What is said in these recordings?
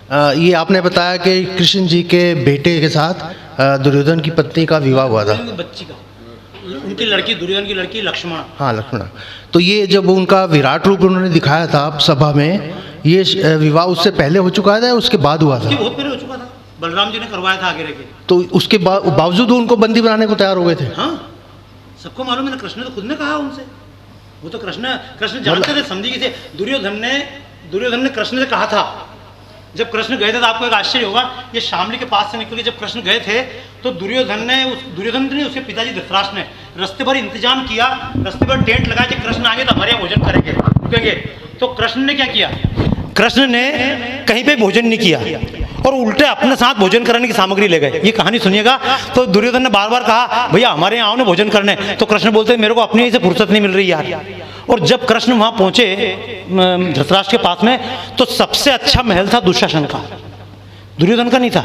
ये आपने बताया कि कृष्ण जी के बेटे के साथ दुर्योधन की पत्नी का विवाह हुआ था, बच्ची का, उनकी लड़की, दुर्योधन की लड़की लक्ष्मण। हाँ लक्ष्मण। तो ये जब उनका विराट रूप उन्होंने दिखाया था सभा में, ये विवाह उससे पहले हो चुका था या उसके बाद हुआ था? बहुत पहले हो चुका था, बलराम जी ने करवाया था आगे रह के। तो उसके बावजूद उनको बंदी बनाने को तैयार हो गए थे? हाँ, सबको मालूम है ना, कृष्ण ने तो खुद ने कहा उनसे, वो तो कृष्ण जानते थे, समझी गए थे। दुर्योधन ने कृष्ण से कहा था, जब कृष्ण गए थे, तो आपको एक आश्चर्य होगा, ये शामली के पास से निकल के जब कृष्ण गए थे, तो दुर्योधन ने उसके पिताजी धृतराष्ट्र ने रास्ते भर इंतजाम किया, रास्ते भर टेंट लगाया कि कृष्ण आएंगे तो हमारे यहाँ भोजन करेंगे, रुकेंगे। तो कृष्ण ने क्या किया? कृष्ण ने कहीं पे भोजन नहीं किया और उल्टे अपने साथ भोजन करने की सामग्री ले गए। ये कहानी सुनिएगा। तो दुर्योधन ने बार बार कहा, भैया हमारे यहाँ आओ ना भोजन करने। तो कृष्ण बोलते, मेरे को अपने ही से फुर्सत नहीं मिल रही यार। और जब कृष्ण वहाँ पहुँचे धृतराष्ट्र के पास में, तो सबसे अच्छा महल था दुशासन का, दुर्योधन का नहीं था।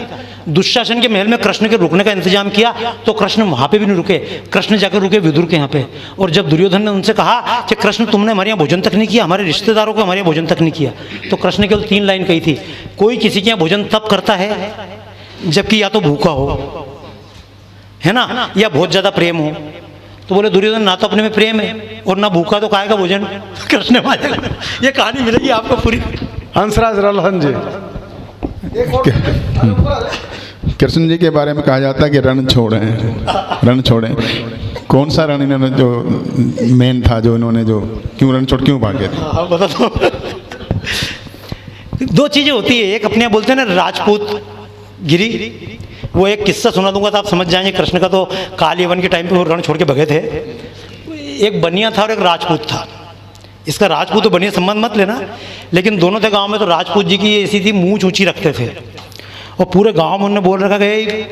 दुशासन के महल में कृष्ण के रुकने का इंतजाम किया, तो कृष्ण वहाँ पे भी नहीं रुके, कृष्ण जाकर रुके विदुर के यहाँ पे। और जब दुर्योधन ने उनसे कहा कि कृष्ण तुमने हमारे यहाँ भोजन तक नहीं किया, हमारे रिश्तेदारों को हमारे यहाँ भोजन तक नहीं किया, तो कृष्ण केवल 3 लाइन कही थी, कोई किसी के यहाँ भोजन तब करता है जबकि या तो भूखा हो, है ना, या बहुत ज़्यादा प्रेम हो। तो बोले दुर्योधन, ना तो अपने में प्रेम है और ना भूखा, तो खाएगा भोजन कृष्ण मारेगा। ये कहानी मिलेगी आपको पूरी। हंसराज रलहन जी, कृष्ण जी के बारे में कहा जाता है कि रण छोड़े। कौन सा रण इन्होंने जो मेन था, जो इन्होंने जो क्यों रण छोड़ क्यों भागे थे? हाँ बता दो। 2 चीजें होती है, एक अपने यहाँ बोलते हैं ना राजपूत गिरी, वो एक किस्सा सुना दूंगा तो आप समझ जाएंगे कृष्ण का। तो काल यवन के टाइम पे वो रण छोड़ के भगे थे। एक बनिया था और एक राजपूत था। इसका राजपूत तो बनिया संबंध मत लेना, लेकिन दोनों थे गांव में। तो राजपूत जी की ऐसी थी, मूंछ ऊंची रखते थे और पूरे गांव में उन्होंने बोल रखा कि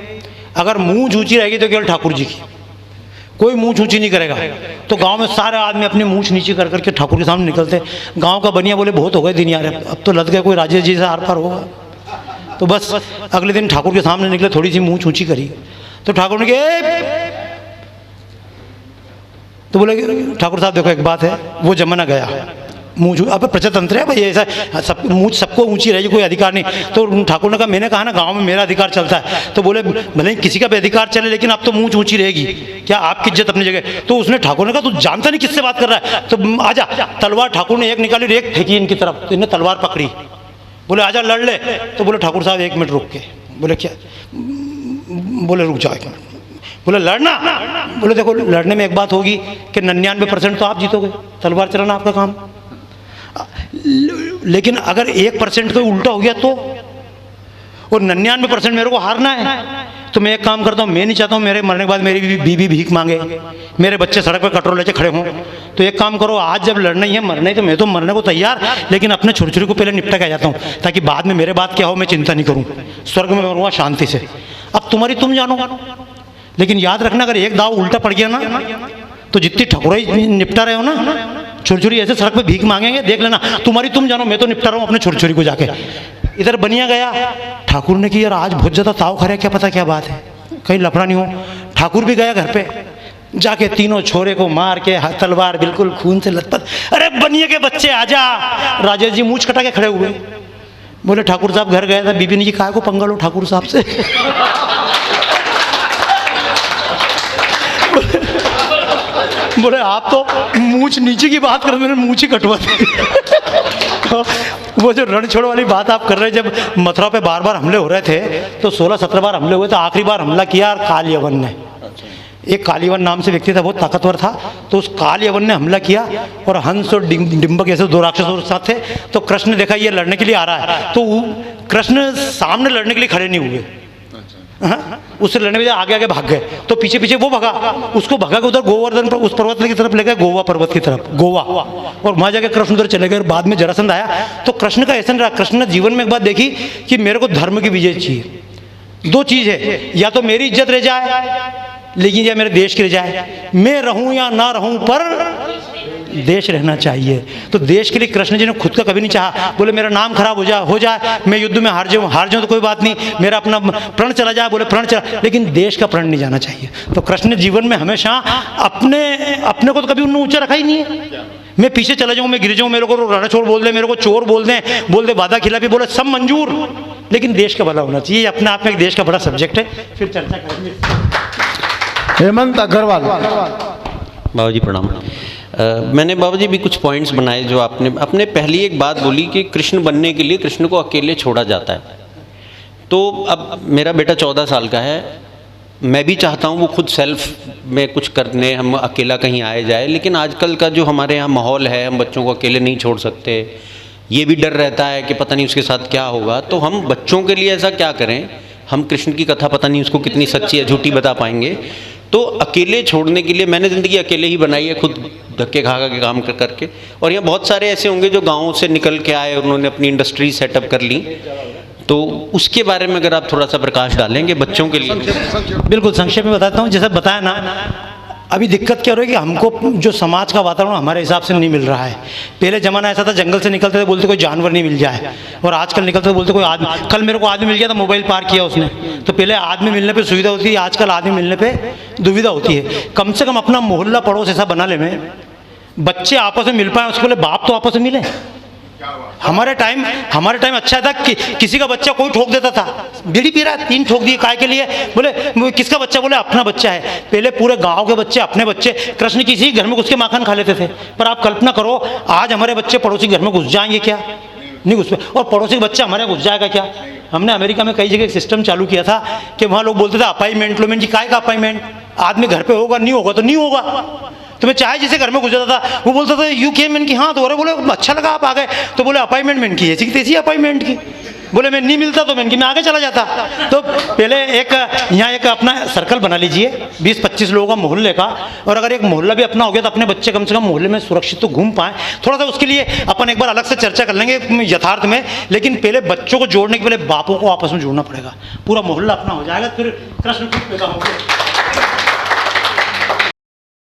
अगर मूंछ ऊंची रहेगी तो केवल ठाकुर जी की, कोई मूंछ ऊंची नहीं करेगा। तो गांव में सारे आदमी अपनी मूंछ नीचे कर करके ठाकुर के सामने निकलते। गांव का बनिया बोले, बहुत हो गए दिन यार, अब तो लद गए, कोई राजेश जी से आर पार होगा। तो बस अगले दिन ठाकुर के सामने निकले, थोड़ी सी मूंछ ऊंची करी, तो ठाकुर ने कहा, तो बोले ठाकुर साहब देखो एक बात है, वो जमाना गया, मूंछ अब प्रजातंत्र है भाई, ऐसा सब मूंछ सबको ऊंची रहेगी, कोई अधिकार नहीं। तो ठाकुर ने कहा, मैंने कहा ना गांव में मेरा अधिकार चलता है। तो बोले भले किसी का भी अधिकार चले, लेकिन अब तो मूंछ ऊंची रहेगी, क्या आपकी इज्जत अपनी जगह। तो उसने ठाकुर ने कहा, तू जानता नहीं किससे बात कर रहा है, तो आजा। तलवार ठाकुर ने एक निकाली और एक फेंकी इनकी तरफ, तो इन्हें तलवार पकड़ी, बोले आजा लड़ ले। तो बोले ठाकुर साहब 1 मिनट रुक के। बोले क्या? बोले रुक जाओ 1 मिनट। बोले लड़ना? बोले देखो लड़ने में एक बात होगी कि 99% तो आप जीतोगे, तलवार चलाना आपका काम, लेकिन अगर 1% कोई उल्टा हो गया तो, और 99% मेरे को हारना है, तो मैं एक काम करता हूँ, मैं नहीं चाहता हूँ मेरे मरने के बाद मेरी बीवी भीख मांगे, मेरे बच्चे सड़क पर कटोरे लेके खड़े हों। तो एक काम करो, आज जब लड़ना ही है, मरना ही, तो मैं तो मरने को तैयार, लेकिन अपने छुरछुरी को पहले निपटा के आ जाता हूँ, ताकि बाद में मेरे बात क्या हो मैं चिंता नहीं करूँ, स्वर्ग में मरूँगा शांति से। अब तुम्हारी तुम जानो, लेकिन याद रखना अगर एक दाव उल्टा पड़ गया ना, तो जितनी ठकुराई निपटा रहे हो ना, छुरछुरी ऐसे सड़क पे भीख मांगेंगे, देख लेना। तुम्हारी तुम जानो, मैं तो निपटा रहा हूँ अपने छुरछुरी को जाके। इधर बनिया गया, ठाकुर ने कि यार आज बहुत ज़्यादा ताव खा रहा है, क्या पता क्या बात है, कहीं लफड़ा नहीं हो। ठाकुर भी गया घर पे, जाके तीनों छोरे को मार के तलवार बिल्कुल खून से लथपथ। अरे बनिया के बच्चे आजा, राजेश जी मूंछ कटा के खड़े हुए। बोले ठाकुर साहब घर गया था, बीबी ने जी काय को पंगा लो ठाकुर साहब से। बोले आप तो मूंछ नीचे की बात कर, मैंने मूंछ ही कटवा दी। तो वो जो रण छोड़ वाली बात आप कर रहे हैं, जब मथुरा पे बार बार हमले हो रहे थे, तो 16-17 बार हमले हुए, तो आखिरी बार हमला किया काल यवन ने। एक काल यवन नाम से व्यक्ति था, बहुत ताकतवर था। तो उस काल यवन ने हमला किया और हंस और डिंबक ऐसे 2 राक्षस और साथ थे। तो कृष्ण ने देखा ये लड़ने के लिए आ रहा है, तो कृष्ण सामने लड़ने के लिए खड़े नहीं हुए, उससे लड़ने में आगे आगे भाग गए। तो पीछे पीछे वो भगा, उसको भगा के उधर गोवर्धन पर उस पर्वत की तरफ ले गए, गोवा पर्वत की तरफ, गोवा। और वहां जाके कृष्ण उधर चले गए। बाद में जरासंध आया, तो कृष्ण का ऐसा रहा, कृष्ण ने जीवन में एक बात देखी कि मेरे को धर्म की विजय चाहिए। 2 चीज है, या तो मेरी इज्जत रह जाए, लेकिन या मेरे देश की रह जाए, मैं रहूं या ना रहूं पर देश रहना चाहिए। तो देश के लिए कृष्ण जी ने खुद का कभी नहीं चाहा। बोले मेरा नाम खराब हो जाए, मैं युद्ध में हार जाऊं तो कोई बात नहीं, मेरा अपना प्रण चला जाए, बोले प्रण चला, लेकिन देश का प्रण नहीं जाना चाहिए। तो कृष्ण ने जीवन में हमेशा अपने को तो कभी उन्होंने ऊंचा रखा ही नहीं है। मैं पीछे चला जाऊं, मैं गिर जाऊं, मेरे को रणछोड़ बोल दे, मेरे को चोर बोल दे, वादा खिलाफी बोले, सब मंजूर, लेकिन देश का भला होना चाहिए। ये अपने आप में एक देश का बड़ा सब्जेक्ट है, फिर चर्चा करेंगे। हेमंत अग्रवाल। बाबा जी प्रणाम। मैंने बाबा जी भी कुछ पॉइंट्स बनाए जो आपने पहली एक बात बोली कि कृष्ण बनने के लिए कृष्ण को अकेले छोड़ा जाता है। तो अब मेरा बेटा 14 साल का है, मैं भी चाहता हूँ वो खुद सेल्फ में कुछ करने, हम अकेला कहीं आए जाए, लेकिन आजकल का जो हमारे यहाँ माहौल है, हम बच्चों को अकेले नहीं छोड़ सकते, ये भी डर रहता है कि पता नहीं उसके साथ क्या होगा। तो हम बच्चों के लिए ऐसा क्या करें, हम कृष्ण की कथा पता नहीं उसको कितनी सच्ची या झूठी बता पाएंगे। तो अकेले छोड़ने के लिए मैंने ज़िंदगी अकेले ही बनाई है, खुद धक्के खा के काम कर करके। और यहाँ बहुत सारे ऐसे होंगे जो गाँव से निकल के आए और उन्होंने अपनी इंडस्ट्री सेटअप कर ली, तो उसके बारे में अगर आप थोड़ा सा प्रकाश डालेंगे बच्चों के लिए। बिल्कुल संक्षेप में बताता हूँ। जैसे बताया ना, अभी दिक्कत क्या हो रही है कि हमको जो समाज का वातावरण हमारे हिसाब से नहीं मिल रहा है। पहले ज़माना ऐसा था, जंगल से निकलते थे बोलते कोई जानवर नहीं मिल जाए, और आजकल निकलते बोलते कोई आदमी। कल मेरे को आदमी मिल गया था, मोबाइल पार किया उसने। तो पहले आदमी मिलने पे सुविधा होती है, आजकल आदमी मिलने पे दुविधा होती है। कम से कम अपना मोहल्ला पड़ोस ऐसा बना ले में बच्चे आपस में मिल पाए, उसके लिए बाप तो आपस में मिले। हमारे टाइम अच्छा था कि किसी का बच्चा कोई ठोक देता था, बीड़ी पी रहा है 3 ठोक दिए, काय के लिए? बोले किसका बच्चा? बोले अपना बच्चा है। पहले पूरे गांव के बच्चे अपने बच्चे, कृष्ण किसी घर में घुस के माखन खा लेते थे। पर आप कल्पना करो, आज हमारे बच्चे पड़ोसी घर में घुस जाएंगे क्या? नहीं घुस पाए। और पड़ोसी का बच्चा हमारे घुस जाएगा क्या? हमने अमेरिका में कई जगह एक सिस्टम चालू किया था कि वहाँ लोग बोलते थे अपॉइंटमेंट लो। मैंने जी काय का अपॉइंटमेंट? आदमी घर पे होगा, नहीं होगा तो नहीं होगा। तो मैं चाहे जिसे घर में घुस जाता था, वो बोलता था यू केम, मैंने कि हाँ। तो बोले अच्छा लगा आप आ गए। तो बोले अपॉइंटमेंट मैंने की ऐसी की तैसी अपॉइंटमेंट की। बोले मैं नहीं मिलता तो मैंने कि मैं आगे चला जाता। तो पहले यहाँ एक अपना सर्कल बना लीजिए 20-25 लोगों का मोहल्ले का, और अगर एक मोहल्ला भी अपना हो गया तो अपने बच्चे कम से कम मोहल्ले में सुरक्षित तो घूम पाएँ। थोड़ा सा उसके लिए अपन एक बार अलग से चर्चा कर लेंगे यथार्थ में, लेकिन पहले बच्चों को जोड़ने के पहले बापों को आपस में जोड़ना पड़ेगा। पूरा मोहल्ला अपना हो जाएगा, फिर कृष्ण खुद पैदा होंगे।